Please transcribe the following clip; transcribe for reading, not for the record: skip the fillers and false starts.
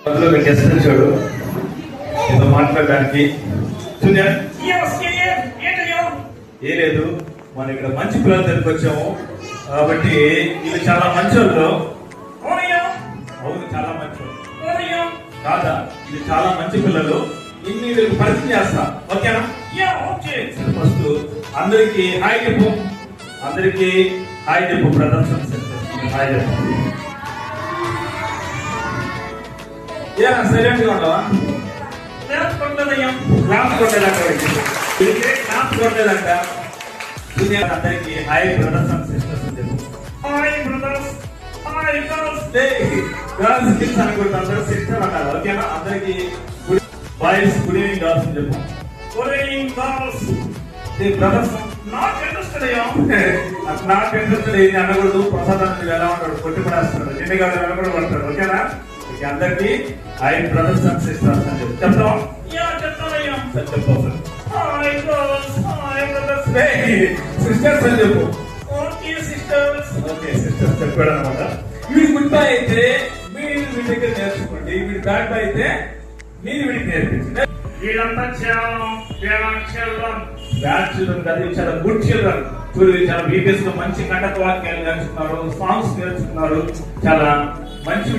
అందులో మీ గెస్ట్ వచ్చాడు ఏదో మాట్లాడడానికి. ఏ లేదు, మనం ఇక్కడ మంచి పిల్లలు దగ్గరికి వచ్చాము కాబట్టి ఇది చాలా మంచి వాళ్ళు. అవును, చాలా మంచి వాళ్ళు కాదా? ఇది చాలా మంచి పిల్లలు. ఇన్ని వీళ్ళకి పరిచయం చేస్తా, ఓకేనా? ఫస్ట్ అందరికి హాయ్ చెప్పు. అందరికి హాయ్ చెప్పు. ప్రదర్శన హాయ్ చెప్పు. సైలెంట్ గా ఉండవా? క్లాస్ కొట్టలేదయ్యా. క్లాస్ కొట్టలేదంట. అందరికి హాయ్ బ్రదర్స్ అండ్ సిస్టర్స్ అని చెప్పు. Hi brothers, hi girls. Girls kids అనుకుంటా, అందరూ సిస్టర్ అన్నారు, ఓకేనా? అందరికి బాయ్స్ గుడ్ ఈవినింగ్ గర్ల్స్ అని చెప్పు. Good evening girls. Brothers not interested అయ్యా. నాట్ ఇంట్రెస్టెడ్ ఏది అనకూడదు. ప్రసాదాన్ని ఎలా ఉంటాడు, కొట్టి పడేస్తాడు, ఎన్ని కాదు కూడా పడతాడు, ఓకేనా? అందరికి హాయ్ బ్రదర్స్ అండ్ సిస్టర్స్ అని చెప్పి చెప్తావా? చెప్తానయ్యా. చెప్పు. Hi girls, hi brothers. Sisters అని చెప్పు. Okay sisters. ఓకే సిస్టర్స్ చెప్పాడు అనమాట. వీడి గుడ్ బై అయితే మీరు వీడి దగ్గర నేర్చుకోండి, వీడి బ్యాడ్ బై అయితే మీరు వీడికి నేర్పించండి. వీళ్ళంతా చాలా బ్యాడ్ చిల్డ్రన్ కాదు, చాలా గుడ్ చిల్డ్రన్. చూడు, చాలా బీబీఎస్ లో మంచి కంటక వాక్యాలు నేర్చుకున్నారు, సాంగ్స్ నేర్చుకున్నారు, చాలా మంచి